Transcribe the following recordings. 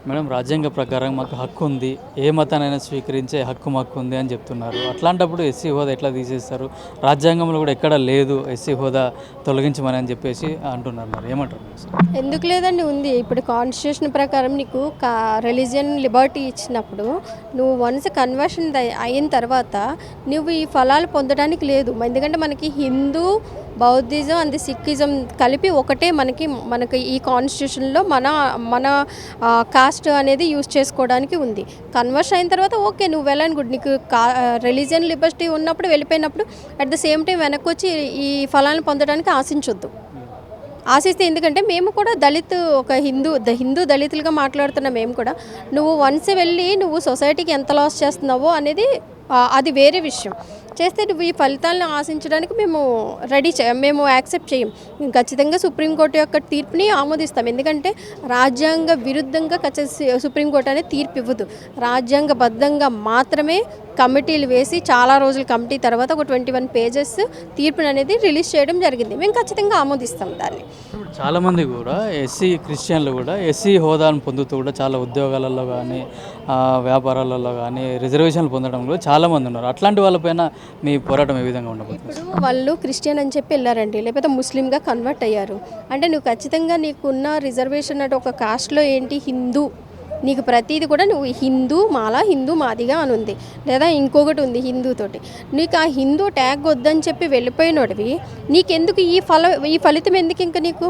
Madam రాజ్యాంగ ప్రకారం మాకు హక్కు ఉంది, ఏ మతానైనా స్వీకరించే హక్కు మాకు ఉంది అని చెప్తున్నారు. అట్లాంటప్పుడు ఎస్సీ హోదా ఎట్లా తీసేస్తారు? రాజ్యాంగంలో కూడా ఎక్కడ లేదు ఎస్సీ హోదా తొలగించమని అని చెప్పేసి అంటున్నారు. మరి ఏమంటారు? ఎందుకు లేదండి, ఉంది. ఇప్పుడు కాన్స్టిట్యూషన్ ప్రకారం నీకు రిలీజియన్ లిబర్టీ ఇచ్చినప్పుడు నువ్వు వన్స్ కన్వర్షన్ అయిన తర్వాత నువ్వు ఈ ఫలాలు పొందడానికి లేదు. ఎందుకంటే మనకి హిందూ, బౌద్ధిజం అండ్ సిక్కిజం కలిపి ఒకటే మనకి ఈ కాన్స్టిట్యూషన్లో మన మన కాస్ట్ అనేది యూజ్ చేసుకోవడానికి ఉంది. కన్వర్షన్ అయిన తర్వాత ఓకే, నువ్వు వెల్ అండ్ గుడ్. నీకు రిలీజియన్ లిబర్టీ ఉన్నప్పుడు వెళ్ళిపోయినప్పుడు అట్ ద సేమ్ టైం వెనక్కి వచ్చి ఈ ఫలాలను పొందడానికి ఆశించొద్దు. ఆశిస్తే, ఎందుకంటే మేము కూడా ఒక హిందూ దళితులుగా మాట్లాడుతున్న మేము కూడా నువ్వు వన్స్ వెళ్ళి నువ్వు సొసైటీకి ఎంత లాస్ చేస్తున్నావో అనేది అది వేరే విషయం. చేస్తే నువ్వు ఈ ఫలితాలను ఆశించడానికి మేము యాక్సెప్ట్ చేయం. ఖచ్చితంగా సుప్రీంకోర్టు యొక్క తీర్పుని ఆమోదిస్తాం. ఎందుకంటే రాజ్యాంగ విరుద్ధంగా సుప్రీంకోర్టు అనేది తీర్పు ఇవ్వదు. రాజ్యాంగబద్ధంగా మాత్రమే కమిటీలు వేసి చాలా రోజుల కమిటీ తర్వాత ఒక 21 పేజెస్ తీర్పుని అనేది రిలీజ్ చేయడం జరిగింది. మేము ఖచ్చితంగా ఆమోదిస్తాం దాన్ని. చాలామంది కూడా క్రిస్టియన్లు కూడా ఎస్సీ హోదాను పొందుతూ కూడా చాలా ఉద్యోగాలలో కానీ వ్యాపారాలలో కానీ రిజర్వేషన్లు పొందడంలో చాలామంది ఉన్నారు. అట్లాంటి వాళ్ళపైన మీ పోరాటం ఏ విధంగా ఉండబోతుంది? ఇప్పుడు వాళ్ళు క్రిస్టియన్ అని చెప్పి వెళ్ళారండి, లేకపోతే ముస్లింగా కన్వర్ట్ అయ్యారు అంటే నువ్వు ఖచ్చితంగా నీకున్న రిజర్వేషన్ అంటే ఒక కాస్ట్లో ఏంటి హిందూ, నీకు ప్రతిదీ కూడా నువ్వు హిందూ హిందూ మాదిగా అని ఉంది, లేదా ఇంకొకటి ఉంది హిందూతోటి. నీకు ఆ హిందూ ట్యాగ్ వద్దని చెప్పి వెళ్ళిపోయినోడివి నీకెందుకు ఈ ఫలితం ఎందుకు? ఇంకా నీకు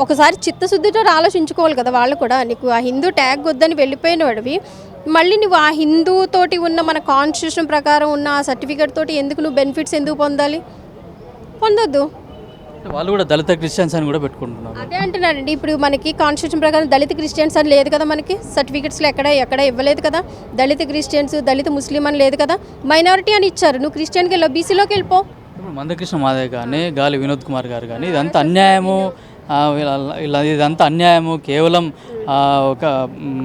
ఒకసారి చిత్తశుద్ధితో ఆలోచించుకోవాలి కదా వాళ్ళు కూడా. నీకు ఆ హిందూ ట్యాగ్ వద్దని వెళ్ళిపోయినోడివి మళ్ళీ నువ్వు ఆ హిందూ తోటి ఉన్న మన కాన్స్టిట్యూషన్ ప్రకారం ఉన్న ఆ సర్టిఫికేట్ తోటి ఎందుకు నువ్వు బెనిఫిట్స్ ఎందుకు పొందాలి? పొందొద్దు. వాళ్ళు కూడా దళిత క్రిస్టియన్స్ అని కూడా పెట్టుకుంటున్నారు. అదే అంటున్నారండి, ఇప్పుడు మనకి కాన్స్టిట్యూషన్ ప్రకారం దళిత క్రిస్టియన్స్ అని లేదు కదా, మనకి సర్టిఫికేట్స్లో ఎక్కడ ఇవ్వలేదు కదా. దళిత క్రిస్టియన్స్, దళిత ముస్లిం అని లేదు కదా, మైనారిటీ అని ఇచ్చారు. నువ్వు క్రిస్టియన్కి వెళ్ళావు, బీసీలోకి వెళ్ళిపో. ఇప్పుడు మందకృష్ణ మాదేవ్ కానీ గాలి వినోద్ కుమార్ గారు కానీ ఇదంతా అన్యాయము, ఇదంతా అన్యాయము, కేవలం ఒక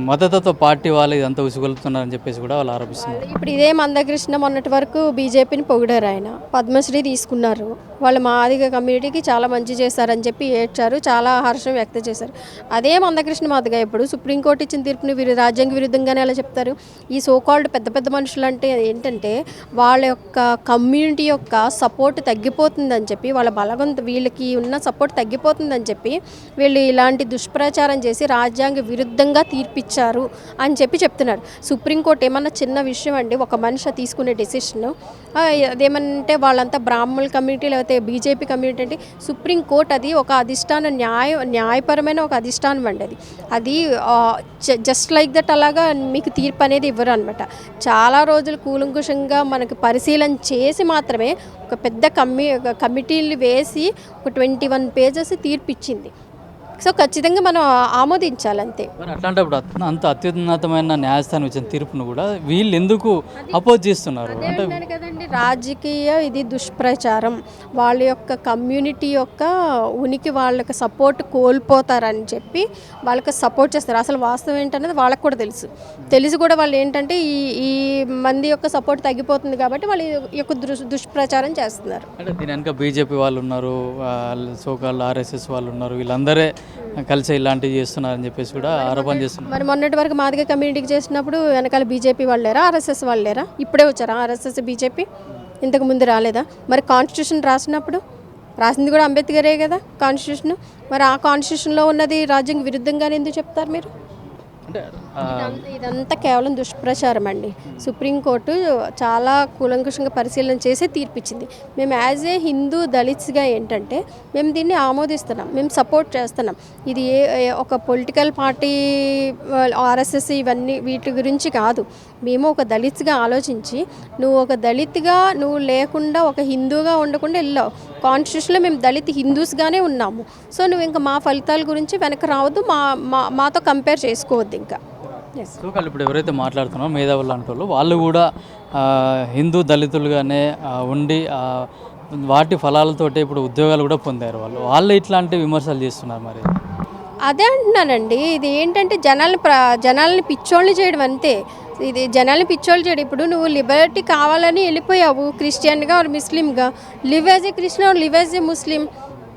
మతతత్వ పార్టీ వాళ్ళు ఇదంతా ఉసుగొలుతున్నారని చెప్పేసి కూడా వాళ్ళు ఆరోపిస్తున్నారు. ఇప్పుడు ఇదే మందకృష్ణ మొన్నటి వరకు బీజేపీని పొగిడారు, ఆయన పద్మశ్రీ తీసుకున్నారు. వాళ్ళు మాదిగ కమ్యూనిటీకి చాలా మంచి చేశారని చెప్పి ఏడ్చారు, చాలా హర్షం వ్యక్తం చేశారు. అదే మందకృష్ణ మాదిగ ఇప్పుడు సుప్రీంకోర్టు ఇచ్చిన తీర్పుని రాజ్యాంగ విరుద్ధంగానే ఎలా చెప్తారు? ఈ సోకాల్డ్ పెద్ద పెద్ద మనుషులు అంటే ఏంటంటే వాళ్ళ యొక్క కమ్యూనిటీ యొక్క సపోర్ట్ తగ్గిపోతుందని చెప్పి, వాళ్ళ వీళ్ళకి ఉన్న సపోర్ట్ తగ్గిపోతుందని చెప్పి వీళ్ళు ఇలాంటి దుష్ప్రచారం చేసి రాజ్యాంగ విరుద్ధంగా తీర్పిచ్చారు అని చెప్పి చెప్తున్నారు. సుప్రీంకోర్టు ఏమన్నా చిన్న విషయం అండి, ఒక మనిషి తీసుకునే డెసిషన్ అదేమంటే వాళ్ళంతా బ్రాహ్మణుల కమ్యూనిటీ లేకపోతే బీజేపీ కమ్యూనిటీ అంటే సుప్రీంకోర్టు అది ఒక అధిష్టాన న్యాయపరమైన ఒక అధిష్టానం అండి. అది జస్ట్ లైక్ దట్ అలాగా మీకు తీర్పు అనేది ఇవ్వరు అనమాట. చాలా రోజులు కూలంకుషంగా మనకు పరిశీలన చేసి మాత్రమే ఒక పెద్ద కమిటీలు వేసి ఒక 21 పేజెస్ తీర్పు ఇచ్చింది. సో ఖచ్చితంగా మనం ఆమోదించాలంతే. మరి అట్లాంటప్పుడు అంత అత్యున్నతమైన న్యాయస్థానం ఇచ్చిన తీర్పును కూడా వీళ్ళు ఎందుకు అపోజ్ చేస్తున్నారు అంటే కదండి, రాజకీయ ఇది దుష్ప్రచారం. వాళ్ళ యొక్క కమ్యూనిటీ యొక్క ఉనికి, వాళ్ళకి సపోర్ట్ కోల్పోతారని చెప్పి వాళ్ళకి సపోర్ట్ చేస్తారు. అసలు వాస్తవం ఏంటనేది వాళ్ళకి కూడా తెలిసి కూడా వాళ్ళు ఏంటంటే ఈ మంది యొక్క సపోర్ట్ తగ్గిపోతుంది కాబట్టి వాళ్ళు యొక్క దుష్ప్రచారం చేస్తున్నారు. అంటే దీని వెనక బీజేపీ వాళ్ళు ఉన్నారు, సోకాల్ ఆర్ఎస్ఎస్ వాళ్ళు ఉన్నారు, వీళ్ళందరే కలిసి ఇలాంటివి చేస్తున్నారని చెప్పేసి కూడా ఆరోపణ చేస్తున్నారు. మరి మొన్నటి వరకు మాదిగ కమ్యూనిటీకి చేసినప్పుడు వెనకాల బీజేపీ వాళ్ళు లేరా, ఆర్ఎస్ఎస్ వాళ్ళు లేరా? ఇప్పుడే వచ్చారా ఆర్ఎస్ఎస్ బీజేపీ? ఇంతకు ముందు రాలేదా? మరి కాన్స్టిట్యూషన్ రాసింది కూడా అంబేద్కరే కదా కాన్స్టిట్యూషన్. మరి ఆ కాన్స్టిట్యూషన్లో ఉన్నది రాజ్యాంగ విరుద్ధంగానే ఎందుకు చెప్తారు మీరు? ఇదంతా కేవలం దుష్ప్రచారం అండి. సుప్రీంకోర్టు చాలా కూలంకుషంగా పరిశీలన చేసి తీర్పిచ్చింది. మేము యాజ్ ఏ హిందూ దళిత్స్గా ఏంటంటే మేము దీన్ని ఆమోదిస్తున్నాం, మేము సపోర్ట్ చేస్తున్నాం. ఇది ఒక పొలిటికల్ పార్టీ ఆర్ఎస్ఎస్ ఇవన్నీ వీటి గురించి కాదు. మేము ఒక దళిత్స్గా ఆలోచించి నువ్వు ఒక దళిత్గా నువ్వు లేకుండా ఒక హిందూగా ఉండకుండా వెళ్ళావు. కాన్స్టిట్యూషన్లో మేము దళిత్ హిందూస్గానే ఉన్నాము. సో నువ్వు ఇంకా మా ఫలితాల గురించి వెనక రావద్దు, మాతో కంపేర్ చేసుకోవద్దు ఇంకా. సోకాల్ ఇప్పుడు ఎవరైతే మాట్లాడుతున్నారో మేధావులు అంటారు వాళ్ళు కూడా హిందూ దళితులుగానే ఉండి వాటి ఫలాలతోటి ఇప్పుడు ఉద్యోగాలు కూడా పొందారు. వాళ్ళు ఇట్లాంటి విమర్శలు చేస్తున్నారు. మరి అదే అంటున్నానండి, ఇది ఏంటంటే జనాల్ని పిచ్చోళ్ళని చేయడం అంతే. ఇది జనాల్ని పిచ్చోళ్ళు చేయడం. ఇప్పుడు నువ్వు లిబర్టీ కావాలని వెళ్ళిపోయావు క్రిస్టియన్గా ఆర్ ముస్లింగా, live as a Christian or live as a Muslim.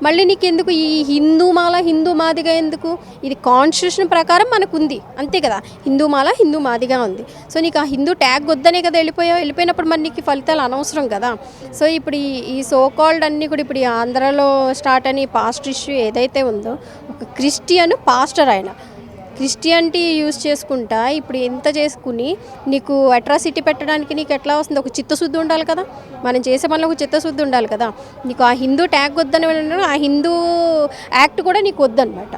మళ్ళీ నీకు ఎందుకు ఈ హిందూ మాల హిందూ మాదిగా ఎందుకు? ఇది కాన్స్టిట్యూషన్ ప్రకారం మనకు ఉంది అంతే కదా, హిందూ మాల హిందూ మాదిగా ఉంది. సో నీకు ఆ హిందూ ట్యాగ్ వద్దనే కదా వెళ్ళిపోయినప్పుడు మరి నీకు ఫలితాలు అనవసరం కదా. సో ఇప్పుడు ఈ సో కాల్డ్ అన్నీ కూడా ఇప్పుడు ఈ ఆంధ్రాలో స్టార్ట్ అని పాస్ట్ ఇష్యూ ఏదైతే ఉందో, ఒక క్రిస్టియన్ పాస్టర్ ఆయన క్రిస్టియానిటీ యూజ్ చేసుకుంటా ఇప్పుడు ఎంత చేసుకుని నీకు అట్రాసిటీ పెట్టడానికి నీకు ఎట్లా వస్తుంది? ఒక చిత్తశుద్ధి ఉండాలి కదా, మనం చేసే పనిలో ఒక చిత్తశుద్ధి ఉండాలి కదా. నీకు ఆ హిందూ ట్యాగ్ వద్దని ఆ హిందూ యాక్ట్ కూడా నీకు వద్దనమాట.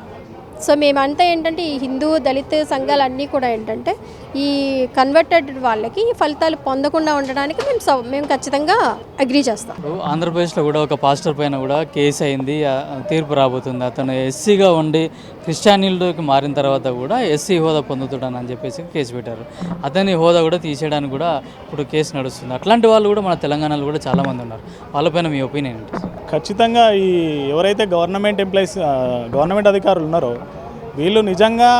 సో మేమంతా ఏంటంటే ఈ హిందూ దళిత సంఘాలన్నీ కూడా ఏంటంటే ఈ కన్వర్టెడ్ వాళ్ళకి ఈ ఫలితాలు పొందకుండా ఉండడానికి మేము ఖచ్చితంగా అగ్రీ చేస్తాం. ఆంధ్రప్రదేశ్లో కూడా ఒక పాస్టర్ పైన కూడా కేసు అయింది, తీర్పు రాబోతుంది. అతను ఎస్సీగా ఉండి క్రిస్టియానిటీకి మారిన తర్వాత కూడా ఎస్సీ హోదా పొందుతాడని చెప్పేసి కేసు పెట్టారు. అతని హోదా కూడా తీసేయడానికి కూడా ఇప్పుడు కేసు నడుస్తుంది. అట్లాంటి వాళ్ళు కూడా మన తెలంగాణలో కూడా చాలామంది ఉన్నారు. వాళ్ళపైన మీ ఒపీనియన్ ఏంటి? ఖచ్చితంగా ఈ ఎవరైతే గవర్నమెంట్ అధికారులు ఉన్నారో వీళ్ళు నిజంగా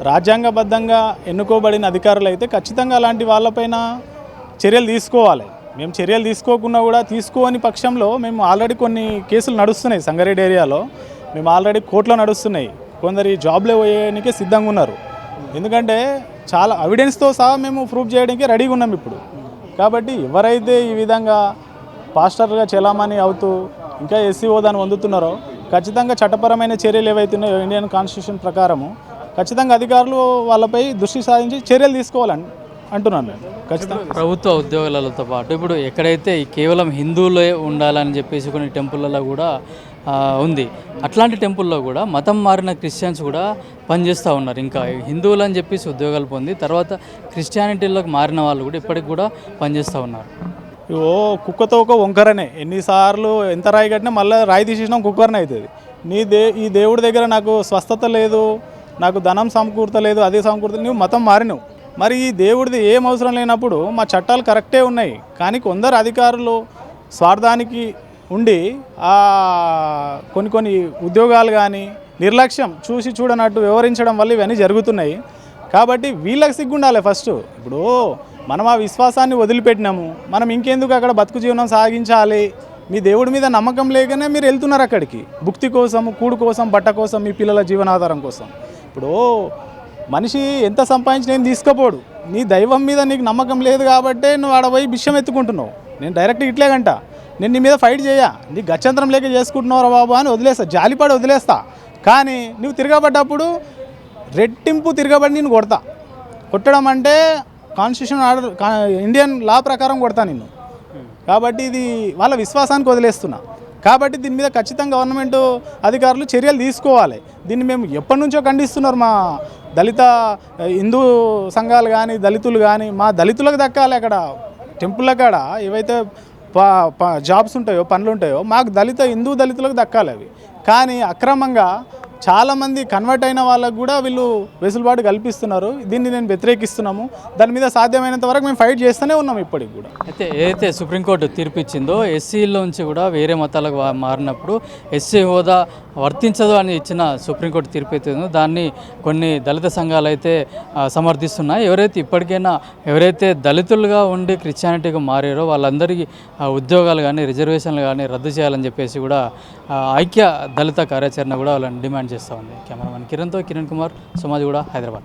రాజ్యాంగబద్ధంగా ఎన్నుకోబడిన అధికారులు అయితే ఖచ్చితంగా అలాంటి వాళ్ళపైన చర్యలు తీసుకోవాలి. మేము చర్యలు తీసుకోకుండా కూడా తీసుకోని పక్షంలో మేము ఆల్రెడీ కొన్ని కేసులు నడుస్తున్నాయి. సంగారెడ్డి ఏరియాలో మేము ఆల్రెడీ కోర్టులో నడుస్తున్నాయి. కొందరు జాబ్లో పోయేందుకే సిద్ధంగా ఉన్నారు. ఎందుకంటే చాలా ఎవిడెన్స్తో సహా మేము ప్రూఫ్ చేయడానికి రెడీగా ఉన్నాం ఇప్పుడు. కాబట్టి ఎవరైతే ఈ విధంగా పాస్టర్గా చెలామణి అవుతూ ఇంకా ఎస్సీ హోదాను పొందుతున్నారో ఖచ్చితంగా చట్టపరమైన చర్యలు ఏవైతున్నాయో ఇండియన్ కాన్స్టిట్యూషన్ ప్రకారము ఖచ్చితంగా అధికారులు వాళ్ళపై దృష్టి సాధించి చర్యలు తీసుకోవాలని అంటున్నాను నేను. ఖచ్చితంగా ప్రభుత్వ ఉద్యోగాలతో పాటు ఇప్పుడు ఎక్కడైతే కేవలం హిందువులే ఉండాలని చెప్పేసి కొన్ని టెంపుల్లలో కూడా ఉంది. అట్లాంటి టెంపుల్లో కూడా మతం మారిన క్రిస్టియన్స్ కూడా పనిచేస్తూ ఉన్నారు. ఇంకా హిందువులు అని చెప్పేసి ఉద్యోగాలు పొంది తర్వాత క్రిస్టియానిటీలోకి మారిన వాళ్ళు కూడా ఇప్పటికి కూడా పనిచేస్తూ ఉన్నారు. ఓ కుక్కతో ఒక వంకరనే, ఎన్నిసార్లు ఎంత రాయి కట్టినా మళ్ళీ రాయి తీసేసినా కుక్కరనే అవుతుంది. ఈ దేవుడి దగ్గర నాకు స్వస్థత లేదు, నాకు ధనం సమకూర్తలేదు, అదే సమకూర్త, నువ్వు మతం మారినవు. మరి ఈ దేవుడిది ఏం అవసరం లేనప్పుడు మా చట్టాలు కరెక్టే ఉన్నాయి. కానీ కొందరు అధికారులు స్వార్థానికి ఉండి కొన్ని ఉద్యోగాలు కానీ నిర్లక్ష్యం చూసి చూడనట్టు వివరించడం వల్ల ఇవన్నీ జరుగుతున్నాయి. కాబట్టి వీళ్ళకి సిగ్గుండాలి ఫస్ట్. ఇప్పుడు మనం ఆ విశ్వాసాన్ని వదిలిపెట్టినాము, మనం ఇంకెందుకు అక్కడ బతుకు జీవనం సాగించాలి? మీ దేవుడి మీద నమ్మకం లేకనే మీరు వెళ్తున్నారు అక్కడికి, భుక్తి కోసం, కూడు కోసం, బట్ట కోసం, మీ పిల్లల జీవనాధారం కోసం. ఇప్పుడు మనిషి ఎంత సంపాదించి నేను తీసుకుపోడు, నీ దైవం మీద నీకు నమ్మకం లేదు కాబట్టే నువ్వు ఆడ పోయి బిష్యం ఎత్తుకుంటున్నావు. నేను డైరెక్ట్ ఇట్లేగంట, నేను నీ మీద ఫైట్ చేయ, నీ గత్యంతరం లేక చేసుకుంటున్నావురా బాబు అని వదిలేస్తా, జాలిపడి వదిలేస్తా. కానీ నువ్వు తిరగబడ్డప్పుడు రెట్టింపు తిరగబడి నేను కొట్టడం అంటే కాన్స్టిట్యూషన్ ఆర్డర్, ఇండియన్ లా ప్రకారం కొడతా నిన్ను. కాబట్టి ఇది వాళ్ళ విశ్వాసానికి వదిలేస్తున్నా. కాబట్టి దీని మీద ఖచ్చితంగా గవర్నమెంట్ అధికారులు చర్యలు తీసుకోవాలి. దీన్ని మేము ఎప్పటి నుంచో ఖండిస్తున్నారు. మా దళిత హిందూ సంఘాలు కానీ దళితులు కానీ, మా దళితులకు దక్కాలి అక్కడ టెంపుల్ల కాడ ఏవైతే జాబ్స్ ఉంటాయో, పనులు ఉంటాయో, మాకు హిందూ దళితులకు దక్కాలి అవి. కానీ అక్రమంగా చాలామంది కన్వర్ట్ అయిన వాళ్ళకు కూడా వీళ్ళు వెసులుబాటు కల్పిస్తున్నారు. దీన్ని నేను వ్యతిరేకిస్తున్నాము. దాని మీద సాధ్యమైనంత వరకు మేము ఫైట్ చేస్తూనే ఉన్నాము ఇప్పటికి కూడా. అయితే ఏదైతే సుప్రీంకోర్టు తీర్పు ఇచ్చిందో ఎస్సీలోంచి కూడా వేరే మతాలకు మారినప్పుడు ఎస్సీ హోదా వర్తించదు అని ఇచ్చిన సుప్రీంకోర్టు తీర్పు అయితే దాన్ని కొన్ని దళిత సంఘాలు అయితే సమర్థిస్తున్నాయి. ఎవరైతే దళితులుగా ఉండి క్రిస్టియానిటీగా మారారో వాళ్ళందరికీ ఉద్యోగాలు కానీ రిజర్వేషన్లు కానీ రద్దు చేయాలని చెప్పేసి కూడా ఐక్య దళిత కార్యాచరణ కూడా వాళ్ళని డిమాండ్ చేస్తూ ఉంది. కెమెరామెన్ కిరణ్తో కిరణ్ కుమార్, సమాజ్ కూడా, హైదరాబాద్.